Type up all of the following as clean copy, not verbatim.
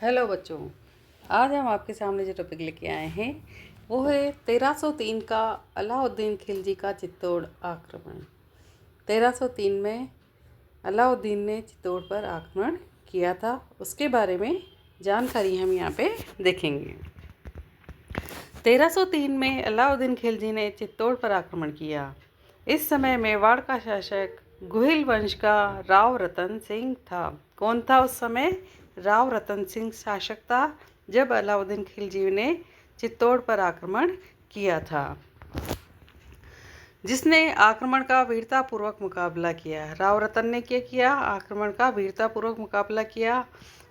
Hello बच्चों, आज हम आपके सामने जो टॉपिक लेके आए हैं वो है 1303 का अलाउद्दीन खिलजी का चित्तौड़ आक्रमण। 1303 में अलाउद्दीन ने चित्तौड़ पर आक्रमण किया था, उसके बारे में जानकारी हम यहाँ पे देखेंगे। 1303 में अलाउद्दीन खिलजी ने चित्तौड़ पर आक्रमण किया। इस समय मेवाड़ का शासक गुहिल वंश का राव रतन सिंह था। कौन था उस समय? राव रतन सिंह शासक था जब अलाउद्दीन खिलजी ने चित्तौड़ पर आक्रमण किया था, जिसने आक्रमण का वीरतापूर्वक मुकाबला किया। राव रतन ने क्या किया? आक्रमण का वीरतापूर्वक मुकाबला किया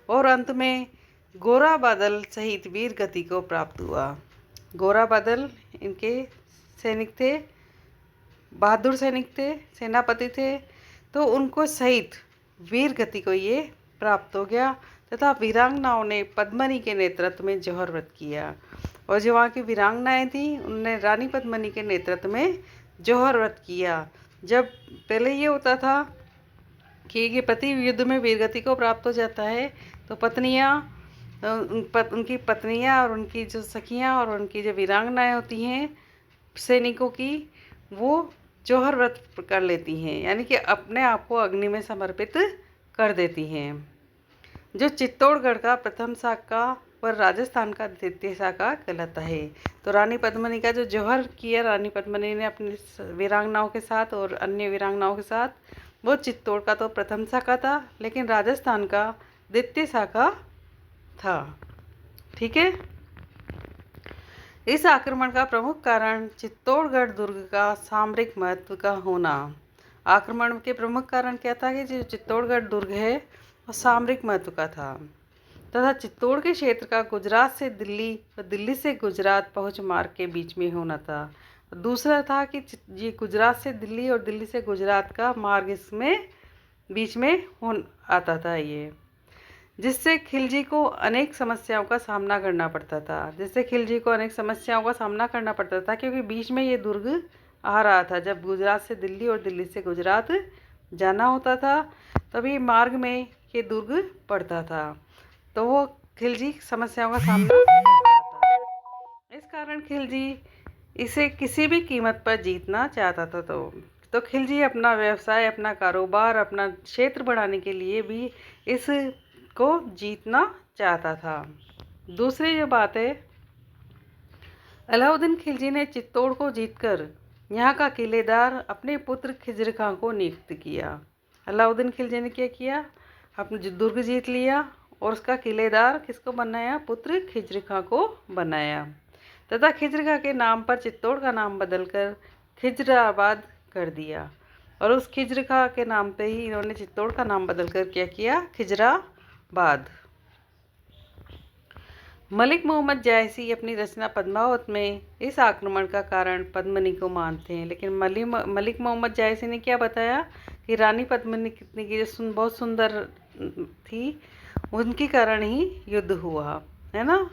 और अंत में गोरा बादल सहित वीर गति को प्राप्त हुआ। गोरा बादल इनके सैनिक थे, बहादुर सैनिक थे, सेनापति थे, तो उनको सहित वीर गति को ये प्राप्त हो गया तथा वीरांगनाओं ने पद्मनी के नेतृत्व में जौहर व्रत किया। और जो वहाँ की वीरांगनाएं थी उनने रानी पद्मनी के नेतृत्व में जौहर व्रत किया। जब पहले ये होता था कि ये पति युद्ध में वीरगति को प्राप्त हो जाता है तो उनकी पत्नियां और उनकी जो सखियां और उनकी जो वीरांगनाएं होती हैं सैनिकों की, वो जौहर व्रत कर लेती हैं, यानी कि अपने आप को अग्नि में समर्पित कर देती हैं। जो चित्तौड़गढ़ का प्रथम शाखा और राजस्थान का द्वितीय शाखा कहलाता है। तो रानी पद्मनी का जो जौहर किया रानी पद्मनी ने अपनी वीरांगनाओं के साथ और अन्य वीरांगनाओं के साथ, वो चित्तौड़ का तो प्रथम शाखा था, लेकिन राजस्थान का द्वितीय शाखा था। ठीक है। इस आक्रमण का प्रमुख कारण चित्तौड़गढ़ दुर्ग का सामरिक महत्व का होना। आक्रमण के प्रमुख कारण क्या था कि जो चित्तौड़गढ़ दुर्ग है वो सामरिक महत्व का था तथा चित्तौड़ के क्षेत्र का गुजरात से दिल्ली और दिल्ली से गुजरात पहुंच मार्ग के बीच में होना था। दूसरा था कि ये गुजरात से दिल्ली और दिल्ली से गुजरात का मार्ग इसमें बीच में आता था, ये जिससे खिलजी को अनेक समस्याओं का सामना करना पड़ता था क्योंकि बीच में ये दुर्ग आ रहा था। जब गुजरात से दिल्ली और दिल्ली से गुजरात जाना होता था तभी मार्ग में ये दुर्ग पड़ता था, तो वो खिलजी समस्याओं का सामना कर रहा था। इस कारण खिलजी इसे किसी भी कीमत पर जीतना चाहता था। तो खिलजी अपना व्यवसाय, अपना कारोबार, अपना क्षेत्र बढ़ाने के लिए भी इसको जीतना चाहता था। दूसरी जो बात है, अलाउद्दीन खिलजी ने चित्तौड़ को जीतकर यहाँ का किलेदार अपने पुत्र खिजर खां को नियुक्त किया। अलाउद्दीन खिलजी ने क्या किया? अपने दुर्ग जीत लिया और उसका किलेदार किसको बनाया? पुत्र खिजर खां को बनाया तथा खिजर खां के नाम पर चित्तौड़ का नाम बदलकर खिजराबाद कर दिया। और उस खिजर खां के नाम पे ही इन्होंने चित्तौड़ का नाम बदलकर क्या किया? खिजराबाद। मलिक मोहम्मद जायसी अपनी रचना पद्मावत में इस आक्रमण का कारण पद्मनी को मानते हैं, लेकिन मलिक मोहम्मद जायसी ने क्या बताया कि रानी पद्मनी कितनी की बहुत सुंदर थी, उनके कारण ही युद्ध हुआ, है ना।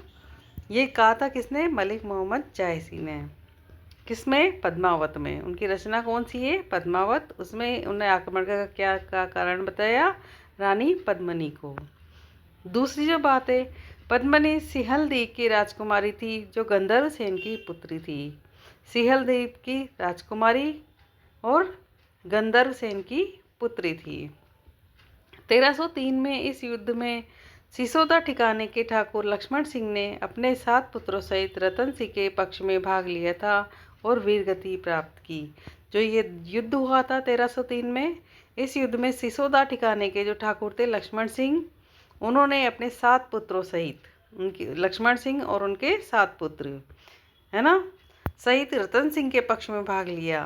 ये कहा था किसने? मलिक मोहम्मद जायसी ने। किसमें? पद्मावत में। उनकी रचना कौन सी है? पद्मावत। उसमें उन्हें आक्रमण का क्या कारण बताया? रानी पद्मनी को। दूसरी जो बात है, पद्मनी सिहल द्वीप की राजकुमारी थी जो गंधर्व सेन की पुत्री थी। सिहल द्वीप की राजकुमारी और गंधर्व सेन की पुत्री थी। 1303 में इस युद्ध में सिसोदा ठिकाने के ठाकुर लक्ष्मण सिंह ने अपने 7 पुत्रों सहित रतन सिंह के पक्ष में भाग लिया था और वीरगति प्राप्त की। जो ये युद्ध हुआ था 1303 में, इस युद्ध में सिसोदा ठिकाने के जो ठाकुर थे लक्ष्मण सिंह, उन्होंने अपने 7 पुत्रों सहित, उनकी लक्ष्मण सिंह और उनके 7 पुत्र, है ना, सहित रतन सिंह के पक्ष में भाग लिया।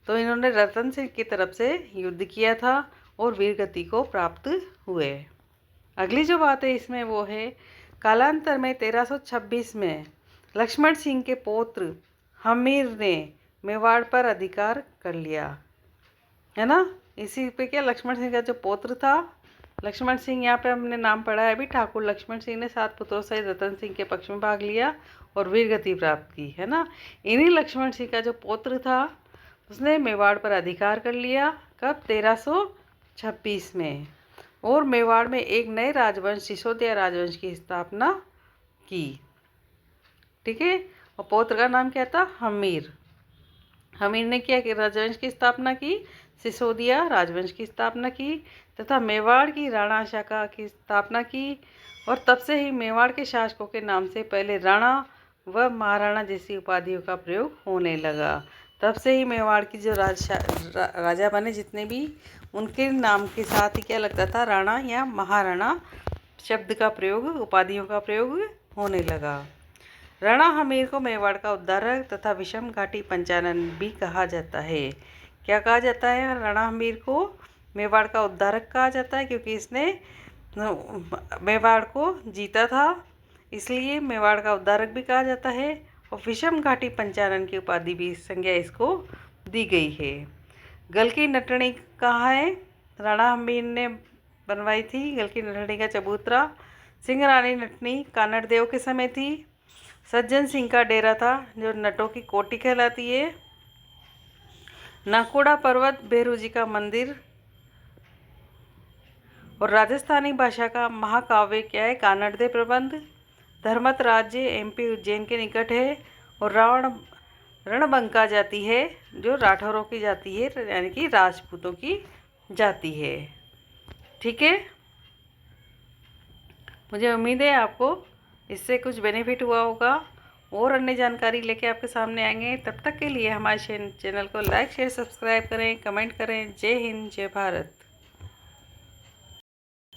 तो इन्होंने रतन सिंह की तरफ से युद्ध किया था और वीरगति को प्राप्त हुए। अगली जो बात है इसमें वो है, कालांतर में 1326 में लक्ष्मण सिंह के पौत्र हमीर ने मेवाड़ पर अधिकार कर लिया, है ना। इसी पे क्या, लक्ष्मण सिंह का जो पौत्र था लक्ष्मण सिंह, यहाँ पे हमने नाम पढ़ा है अभी, ठाकुर लक्ष्मण सिंह ने 7 पुत्रों सहित रतन सिंह के पक्ष में भाग लिया और वीरगति प्राप्त की, है ना। इन्हीं लक्ष्मण सिंह का जो पौत्र था उसने मेवाड़ पर अधिकार कर लिया। कब? 1326 में। और मेवाड़ में एक नए राजवंश सिसोदिया राजवंश की स्थापना की। ठीक है। और पौत्र का नाम क्या था? हमीर। हमीर ने क्या राजवंश की स्थापना की? सिसोदिया राजवंश की स्थापना की तथा मेवाड़ की राणा शाखा की स्थापना की। और तब से ही मेवाड़ के शासकों के नाम से पहले राणा व महाराणा जैसी उपाधियों का प्रयोग होने लगा। तब से ही मेवाड़ की जो राजा बने जितने भी, उनके नाम के साथ ही क्या लगता था? राणा या महाराणा शब्द का प्रयोग, उपाधियों का प्रयोग होने लगा। राणा हमीर को मेवाड़ का उद्धारक तथा विषम घाटी पंचानन भी कहा जाता है। क्या कहा जाता है? राणा हमीर को मेवाड़ का उद्धारक कहा जाता है क्योंकि इसने मेवाड़ को जीता था, इसलिए मेवाड़ का उद्धारक भी कहा जाता है। और विषम घाटी पंचानन की उपाधि भी, संज्ञा इसको दी गई है। गल की नटनी कहाँ है? राणा हमीर ने बनवाई थी। गल की नटनी का चबूतरा सिंह रानी नटनी कानड़ देव के समय थी। सज्जन सिंह का डेरा था जो नटों की कोठी कहलाती है। नाकोड़ा पर्वत भैरू जी का मंदिर। और राजस्थानी भाषा का महाकाव्य क्या है? कानड़देव प्रबंध। धर्मत राज्य एमपी उज्जैन के निकट है। और रणबंका जाति है जो राठौरों की जाति है, यानी कि राजपूतों की जाति है। ठीक है। मुझे उम्मीद है आपको इससे कुछ बेनिफिट हुआ होगा और अन्य जानकारी लेके आपके सामने आएंगे। तब तक के लिए हमारे चैनल को लाइक शेयर सब्सक्राइब करें, कमेंट करें। जय हिंद, जय भारत।